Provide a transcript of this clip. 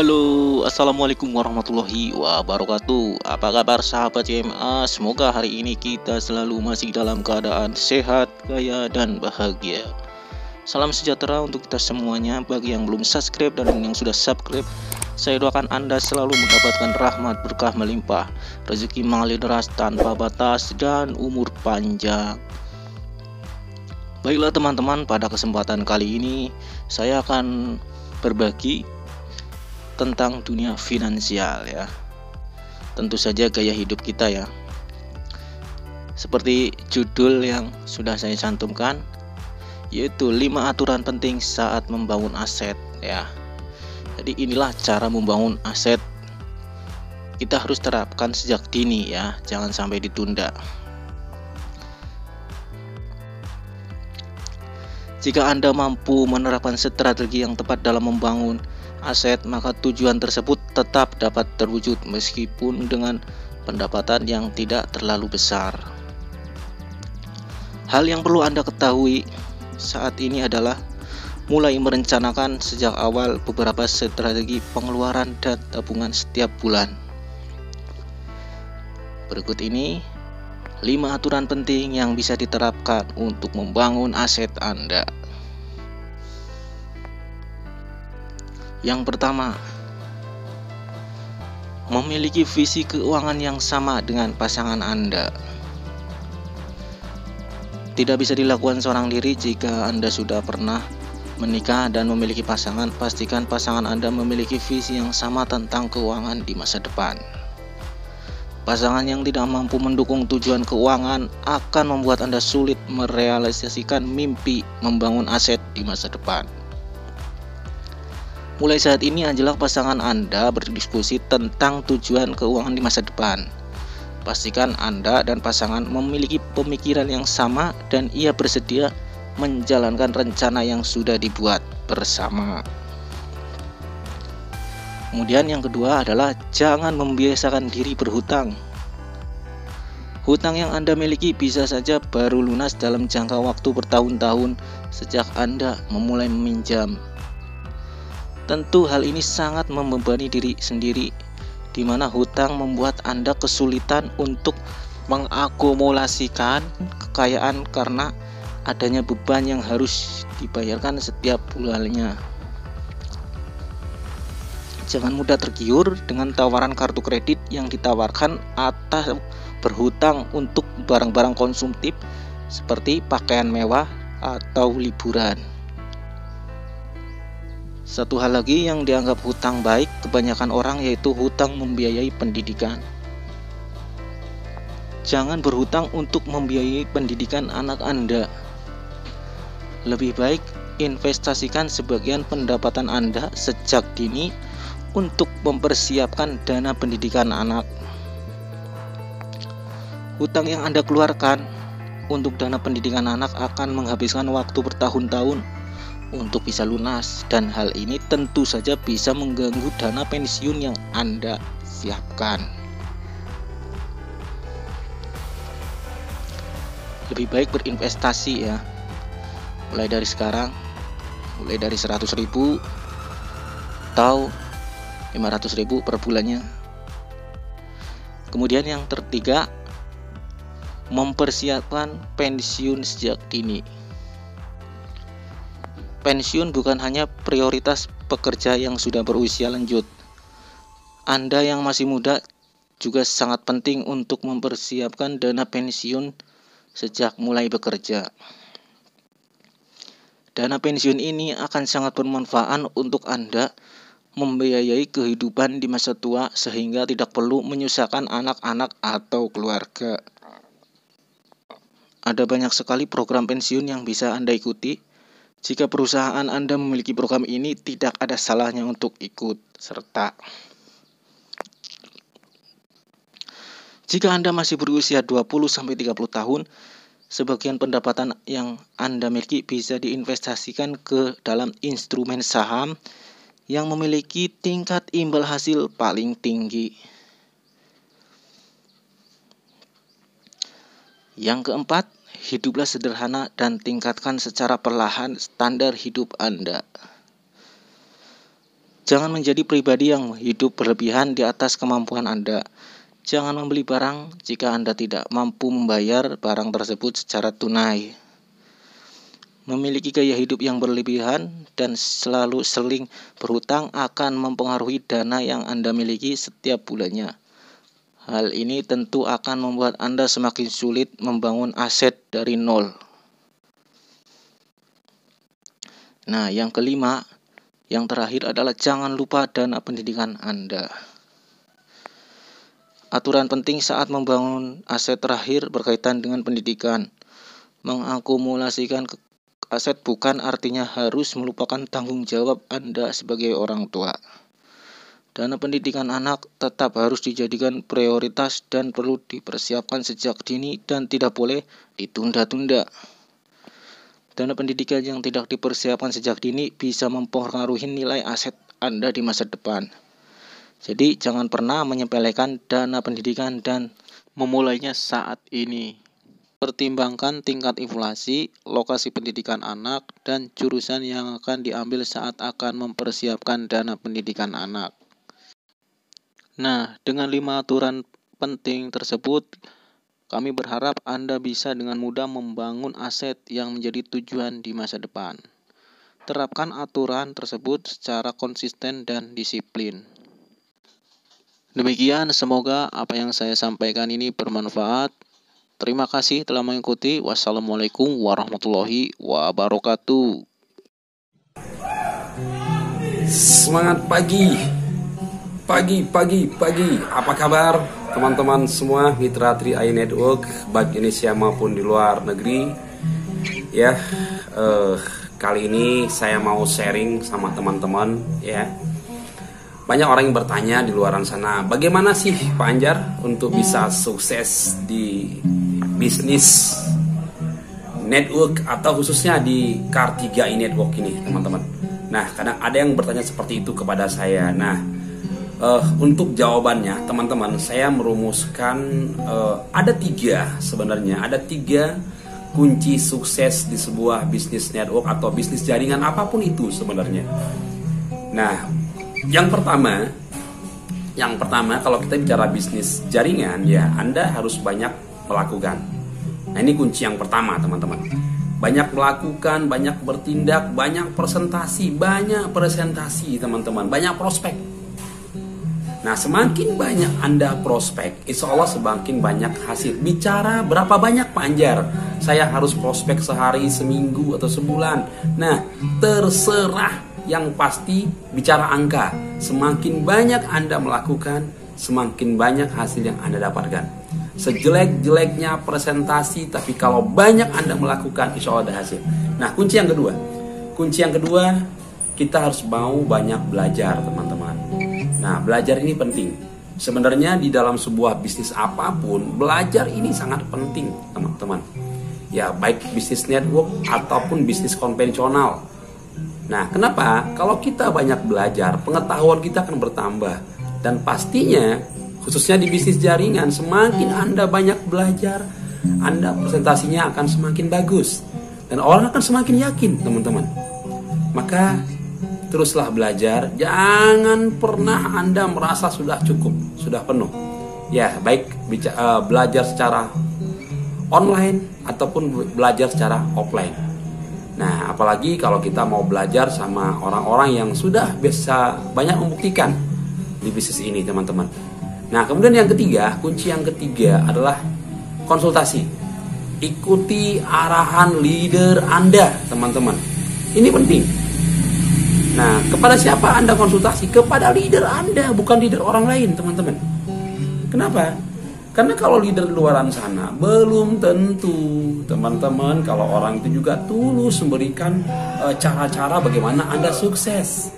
Halo, assalamualaikum warahmatullahi wabarakatuh. Apa kabar sahabat CMA? Semoga hari ini kita selalu masih dalam keadaan sehat, kaya, dan bahagia. Salam sejahtera untuk kita semuanya. Bagi yang belum subscribe dan yang sudah subscribe, saya doakan Anda selalu mendapatkan rahmat berkah melimpah, rezeki mengalir deras tanpa batas, dan umur panjang. Baiklah teman-teman, pada kesempatan kali ini saya akan berbagi tentang dunia finansial ya. Tentu saja gaya hidup kita ya. Seperti judul yang sudah saya cantumkan, yaitu 5 aturan penting saat membangun aset ya. Jadi inilah cara membangun aset. Kita harus terapkan sejak dini ya, jangan sampai ditunda. Jika Anda mampu menerapkan strategi yang tepat dalam membangun aset, maka tujuan tersebut tetap dapat terwujud meskipun dengan pendapatan yang tidak terlalu besar. Hal yang perlu Anda ketahui saat ini adalah mulai merencanakan sejak awal beberapa strategi pengeluaran dan tabungan setiap bulan. Berikut ini 5 aturan penting yang bisa diterapkan untuk membangun aset Anda. Yang pertama, memiliki visi keuangan yang sama dengan pasangan Anda. Tidak bisa dilakukan seorang diri. Jika Anda sudah pernah menikah dan memiliki pasangan, pastikan pasangan Anda memiliki visi yang sama tentang keuangan di masa depan. Pasangan yang tidak mampu mendukung tujuan keuangan akan membuat Anda sulit merealisasikan mimpi membangun aset di masa depan. Mulai saat ini, ajaklah pasangan Anda berdiskusi tentang tujuan keuangan di masa depan. Pastikan Anda dan pasangan memiliki pemikiran yang sama dan ia bersedia menjalankan rencana yang sudah dibuat bersama. Kemudian yang kedua adalah jangan membiasakan diri berhutang. Hutang yang Anda miliki bisa saja baru lunas dalam jangka waktu bertahun-tahun sejak Anda memulai meminjam. Tentu hal ini sangat membebani diri sendiri, di mana hutang membuat Anda kesulitan untuk mengakumulasikan kekayaan karena adanya beban yang harus dibayarkan setiap bulannya. Jangan mudah tergiur dengan tawaran kartu kredit yang ditawarkan atau berhutang untuk barang-barang konsumtif seperti pakaian mewah atau liburan. Satu hal lagi yang dianggap hutang baik kebanyakan orang yaitu hutang membiayai pendidikan. Jangan berhutang untuk membiayai pendidikan anak Anda. Lebih baik investasikan sebagian pendapatan Anda sejak dini untuk mempersiapkan dana pendidikan anak. Hutang yang Anda keluarkan untuk dana pendidikan anak akan menghabiskan waktu bertahun-tahun untuk bisa lunas, dan hal ini tentu saja bisa mengganggu dana pensiun yang Anda siapkan. Lebih baik berinvestasi ya, mulai dari sekarang, mulai dari 100.000 atau 500.000 per bulannya. Kemudian yang ketiga, mempersiapkan pensiun sejak dini. Pensiun bukan hanya prioritas pekerja yang sudah berusia lanjut. Anda yang masih muda juga sangat penting untuk mempersiapkan dana pensiun sejak mulai bekerja. Dana pensiun ini akan sangat bermanfaat untuk Anda membiayai kehidupan di masa tua sehingga tidak perlu menyusahkan anak-anak atau keluarga. Ada banyak sekali program pensiun yang bisa Anda ikuti. Jika perusahaan Anda memiliki program ini, tidak ada salahnya untuk ikut serta. Jika Anda masih berusia 20-30 tahun, sebagian pendapatan yang Anda miliki bisa diinvestasikan ke dalam instrumen saham yang memiliki tingkat imbal hasil paling tinggi. Yang keempat, hiduplah sederhana dan tingkatkan secara perlahan standar hidup Anda. Jangan menjadi pribadi yang hidup berlebihan di atas kemampuan Anda. Jangan membeli barang jika Anda tidak mampu membayar barang tersebut secara tunai. Memiliki gaya hidup yang berlebihan dan selalu seling berhutang akan mempengaruhi dana yang Anda miliki setiap bulannya. Hal ini tentu akan membuat Anda semakin sulit membangun aset dari nol. Nah, yang kelima, yang terakhir adalah jangan lupa dana pendidikan Anda. Aturan penting saat membangun aset terakhir berkaitan dengan pendidikan. Mengakumulasikan aset bukan artinya harus melupakan tanggung jawab Anda sebagai orang tua. Dana pendidikan anak tetap harus dijadikan prioritas dan perlu dipersiapkan sejak dini dan tidak boleh ditunda-tunda. Dana pendidikan yang tidak dipersiapkan sejak dini bisa mempengaruhi nilai aset Anda di masa depan. Jadi jangan pernah menyepelekan dana pendidikan dan memulainya saat ini. Pertimbangkan tingkat inflasi, lokasi pendidikan anak, dan jurusan yang akan diambil saat akan mempersiapkan dana pendidikan anak. Nah, dengan 5 aturan penting tersebut, kami berharap Anda bisa dengan mudah membangun aset yang menjadi tujuan di masa depan. Terapkan aturan tersebut secara konsisten dan disiplin. Demikian, semoga apa yang saya sampaikan ini bermanfaat. Terima kasih telah mengikuti. Wassalamualaikum warahmatullahi wabarakatuh. Semangat pagi. Apa kabar teman-teman semua mitra Tri AI Network baik Indonesia maupun di luar negeri? Ya, kali ini saya mau sharing sama teman-teman ya. Banyak orang yang bertanya di luaran sana, bagaimana sih Pak Anjar untuk bisa sukses di bisnis network atau khususnya di Car3i Network ini, teman-teman. Nah, kadang ada yang bertanya seperti itu kepada saya. Nah, untuk jawabannya, teman-teman, saya merumuskan ada tiga kunci sukses di sebuah bisnis network atau bisnis jaringan apapun itu sebenarnya. Nah, yang pertama kalau kita bicara bisnis jaringan, ya Anda harus banyak melakukan. Nah, ini kunci yang pertama, teman-teman. Banyak melakukan, banyak bertindak, banyak presentasi, teman-teman, banyak prospek. Nah, semakin banyak Anda prospek, insya Allah semakin banyak hasil. Bicara berapa banyak Pak Anjar? Saya harus prospek sehari, seminggu, atau sebulan. Nah, terserah. Yang pasti bicara angka. Semakin banyak Anda melakukan, semakin banyak hasil yang Anda dapatkan. Sejelek-jeleknya presentasi, tapi kalau banyak Anda melakukan, insya Allah ada hasil. Nah, kunci yang kedua, kita harus mau banyak belajar, teman-teman. Nah, belajar ini penting. Sebenarnya di dalam sebuah bisnis apapun, belajar ini sangat penting, teman-teman. Ya, baik bisnis network ataupun bisnis konvensional. Nah, kenapa? Kalau kita banyak belajar, pengetahuan kita akan bertambah. Dan pastinya, khususnya di bisnis jaringan, semakin Anda banyak belajar, Anda presentasinya akan semakin bagus. Dan orang akan semakin yakin, teman-teman. Maka, teruslah belajar. Jangan pernah Anda merasa sudah cukup, sudah penuh. Ya, baik belajar secara online ataupun belajar secara offline. Nah, apalagi kalau kita mau belajar sama orang-orang yang sudah bisa banyak membuktikan di bisnis ini, teman-teman. Nah, kemudian kunci yang ketiga adalah konsultasi. Ikuti arahan leader Anda, teman-teman. Ini penting. Nah, kepada siapa Anda konsultasi? Kepada leader Anda, bukan leader orang lain, teman-teman. Kenapa? Karena kalau leader di luaran sana belum tentu, teman-teman, kalau orang itu juga tulus memberikan cara-cara bagaimana Anda sukses.